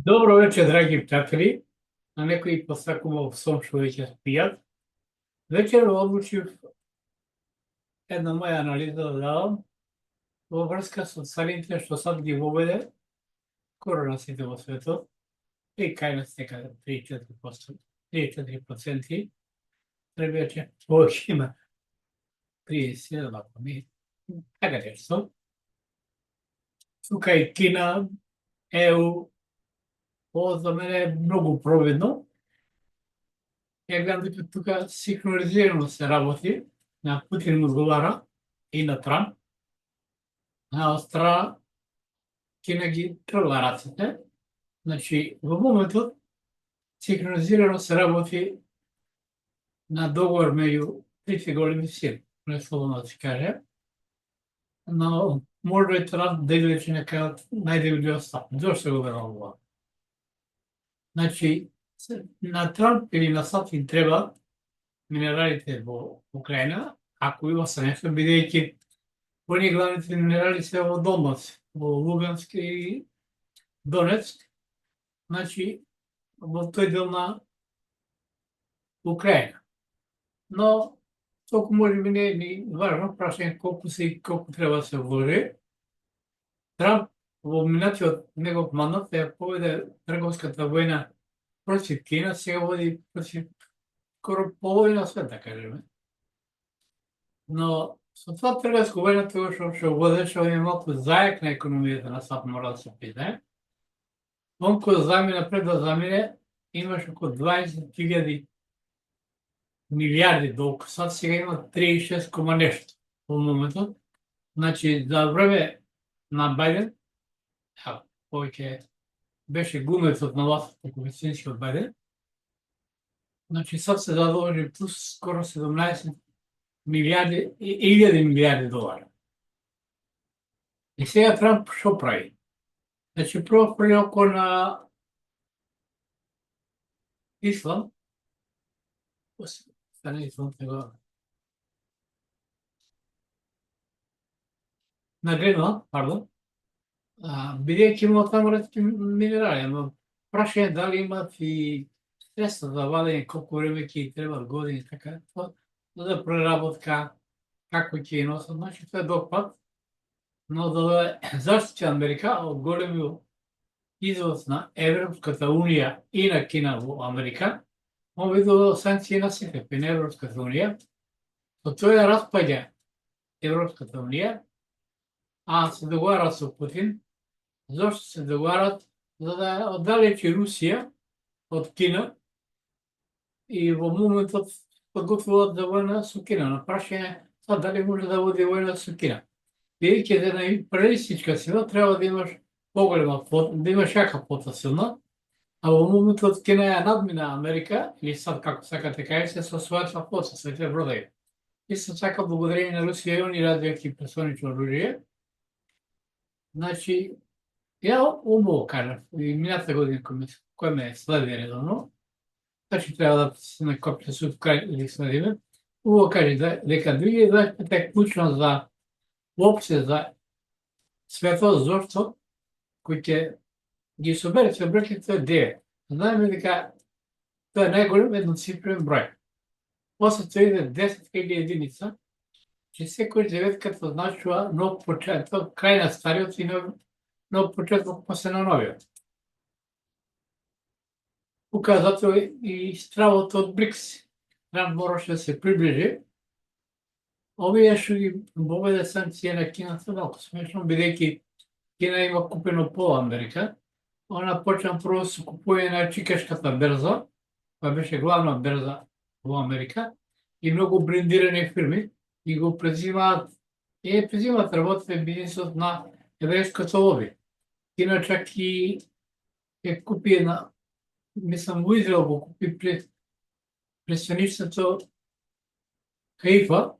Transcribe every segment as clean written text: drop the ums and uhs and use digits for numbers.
Добро вечер, драги пријатели. На некои посакував сон што веќе спијат. Вечер одлучив една моја анализа да дадам во врска со царините што сад ги воведе скоро на сите во светот и кај нас некаде 3-4%, 3-4%, требаше повеќе има 30, вако ми, така нешто. Тука и Кина, ЕУ, ова за мене е многу провидно. Ја гледам дека тука синхронизирано се работи, на Путин му одговара и на Трамп. На острана Кина ги тргла рацете. Значи, во моментот синхронизирано се работи на договор меѓу трите големи сили, не слободно да се каже. Но може и Трамп да излече нека најдебли остап. Зошто го верувам ова? Значи, на Трамп или на САД им треба минералите во Украина, ако има средства, бидејќи они главните минерали се во Донбас, во Луганск и Донецк, значи во тој дел на Украина. Но толку може би не е ни важно, прашање колку треба да се вложи. Трамп во минатиот негов мандат ја поведе трговската војна против Кина, сега води против скоро половина свет, да кажеме. Но со тоа трговско војна тоа што водеше, он е малку заек на економијата на САД, мора да се признаe. Он кој замине напред да замине, имаше околу 20.000 милиарди долг, сад сега има 36, нешто во моментот. Значи, за време на Бајден, повеќе беше глумецот на власт, како вистинскиот Бајден, значи сад се задолжи плюс скоро 17 милиарди, 1000 милиарди долари. И сега Трамп што прави? Значи, прво преоко на Ислам, на Гренланд, пардон, бидејќи има таму ретки минерали, но прашање дали имат и средства за вадење, колку време ќе треба години, така, за преработка, како ќе ја носат, значи тоа е долг пат, но да заштити Америка од големиот извоз на Европската Унија и на Кина во Америка, он видува санкции на сите, и на Европската Унија, со тоа ја распаѓа Европската Унија, а се договарат со Путин. Зошто се договарат? За да оддалечи Русија од Кина и во моментот подготвуваат за војна со Кина. На прашање сад дали може да води војна со Кина. Бидејќи една империалистичка сила треба да имаш поголема флота, да имаш јака флота силна, а во моментот Кина ја надмина Америка, или сад како сакате кажете, со својата флота, со те бродови. Исто така благодарение на Русија и они развијаки персонично оружје. Значи, ја убаво кажав, и мината година кој ме следи редовно, значи треба да се копите субскрајб или следиме, убаво каже дека 2025 е клучно за воопште за светот, зошто кој ќе ги собере се бројки, тоа е 9. Знаеме дека тоа е најголем едноцифрен број. После тоа иде 10.000 единица, че секој деветката значува нов почеток, крај на стариот и нов почеток после на новиот. Тука затоа и стравото од БРИКС. Трамп мораше да се приближи. Овие што ги воведе санкции на Кина се малку смешно, бидејќи Кина има купено пола Америка. Она почна прво со купување на Чикашката берза, која беше главна берза во Америка, и многу брендирани фирми, и го презимаат работите бизнисот на еврејското лоби. Кина чак и ќе купи една, мислам во Израел го купи престанишното Хаифа,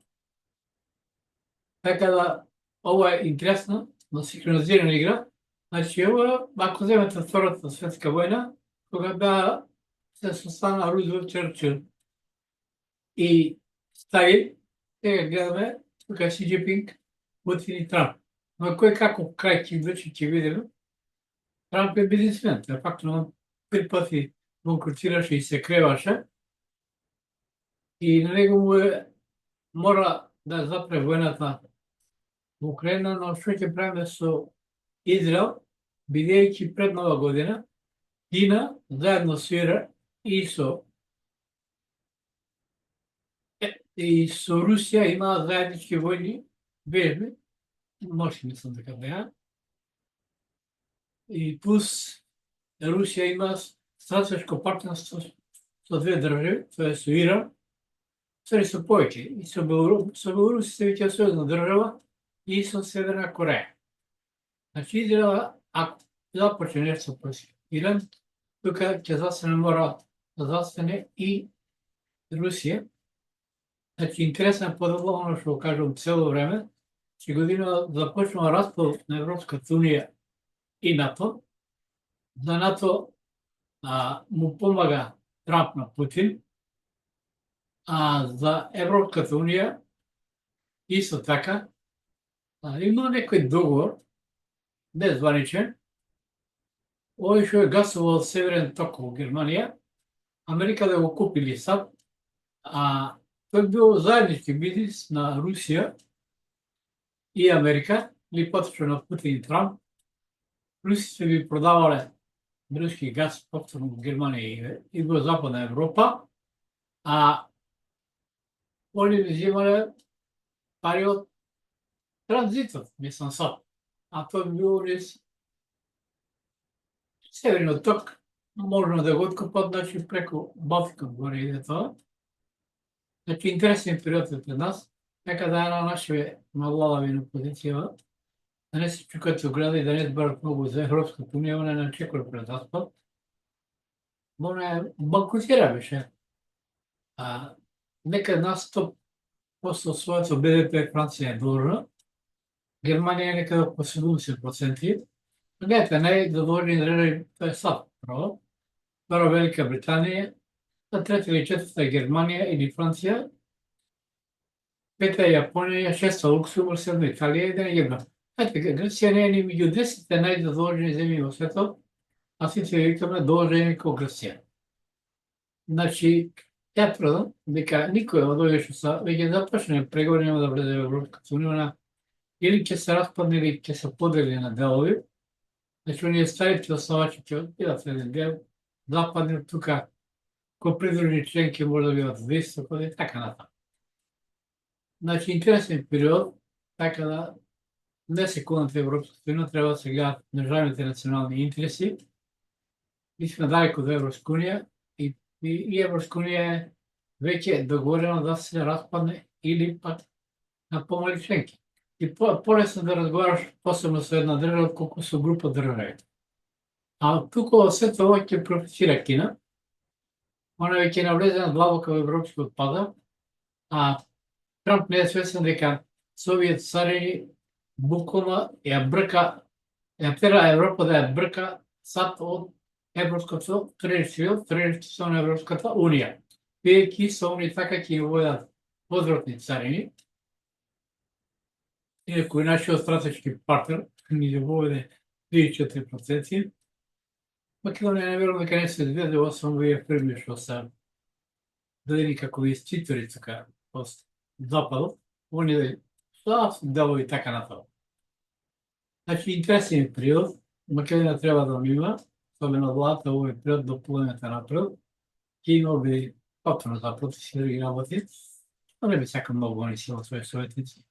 така да ова е интересно, но синхронизирана игра. Значи ова, ако земете Втората светска војна, кога беа се состана Рузвелт, Черчил и Сталин, сега гледаме тука Си Џинпинг, Путин и Трамп. Но кој како крај ќе влече, ќе видиме. Трамп е бизнисмен, тој фактно 5 пати банкротираше и се креваше и на него му мора да запре војната во Украина, но што ќе правиме со Израел, бидејќи пред Нова година Кина заедно со Иран и со Русија имаат заеднички војни вежби, ноши мислам дека беа, и плюс Русија има стратешко партнерство со две држави, тоа е со Иран, со повеќе, и со Белорусија се веќе сојузна држава и со Северна Кореја. Значи, Израел, ако започне нешто против Иран, тука ќе мора да застане и Русија. Значи, интересно е подобро оно што кажам цело време, че година започнува распад на Европската унија и НАТО. За НАТО му помага Трамп на Путин, а за Европската унија исто така има некој договор, беззваничен, овој што е гасовод Северен ток во Германија, Америка да го купили сад, тој бил заеднички бизнис на Русија и Америка, или поточно на Путин и Трамп. Русите би продавале руски газ повторно во Германија и во Западна Европа, а они би земале пари од транзитот, мислам сад. А тој бил низ Северниот ток, можно да го откупат, значи преку Балтикот горе иде тоа. Значи, интересен период е пред нас, нека да една нашиве младлавави на позиција, да не се чукат со града и да не збарат многу за Европската унија, она не чекува пред распад. Она банкротира беше. Нека нас 100% своето БДП Франција е должна, Германија е некаде по 70%. Гледате, најдоложни држави тоа е САД, право. Второ Велика Британија, на трета или четврта е Германија или Франција, пета е Јапонија, шеста Луксембург, седма Италија и да не ги брат. Грција не е ни меѓу 10 најдоложни земји во светот, а сите викаме доложени како Грција. Значи, ја тврдам дека никој од овие што са веќе започнали преговори нема да влезе во Европската унија, или ќе се распадне или ќе се подели на делови. Значи, оние старите основачи ќе одбидат еден дел, западни тука кој придружни членки може да бидат 200 и така натаму. Значи, интересен период, така да не се кунат Европската унија, треба да се гледат државните национални интереси. Mi smo далеко од Европска унија и Европска унија е веќе договорено да се распадне или пак на помали членки. И полесно да разговараш посебно со една држава колку со група држави. А тука во сето ова ќе профитира Кина. Она веќе навлезена длабоко во европскиот пазар, а Трамп не е свесен дека со овие царини буквално ја брка, ја тера Европа да ја брка сад од Европското трежиште на Европската унија. Бидејќи со они така ќе воведат возвратни царини. Инаку и нашиот стратешки партнер ни ја воведе 34%. Македонија не верувам дека не се изведе, освен овие фирми што се дадени како инвеститори така од западот, они са делови така натаму. Значи, интересен период, Македонија треба да има, особено владата во овој период до половината на април, ќе има би потrebno да протестира и работи, но не би сака многу они си во своји советници.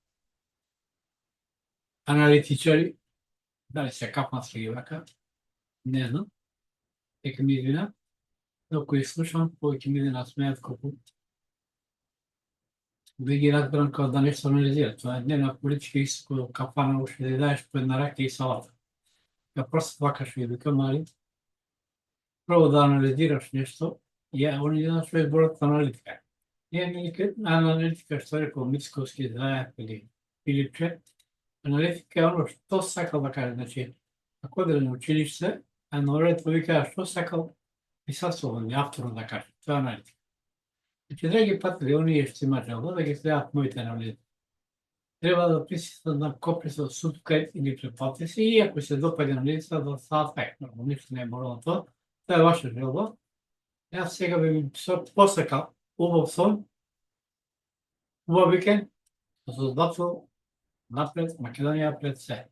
Аналитичари, дали се капнат или вака, не знам, дека ми извина, но кој слушам, повеќе ми да смеат колку да ги разберам како да нешто анализира. Тоа е дневна политичка исто кафана уште да даеш по една рака и салата. Ја просто вака што ја викам, али прво да анализираш нешто, они не знаат што е зборот аналитика. Аналитика што рекол Мицковски, Заев или Филипче, аналитика е оно што сакал да каже. Значи, ако оде на училиште, а на орето вика што сакал писателот или авторот да каже. Тоа е аналитика. Значи, драги патели, оние што имат желба да ги следат моите анализи. треба да присустват на копи со суткет или препатиси и ако се допаѓа на лица да стават фект. Ништо не е морално тоа. Тоа е ваша желба. Јас сега би ви посакал убав сон, убав викенд, со создател напред, Македонија пред се.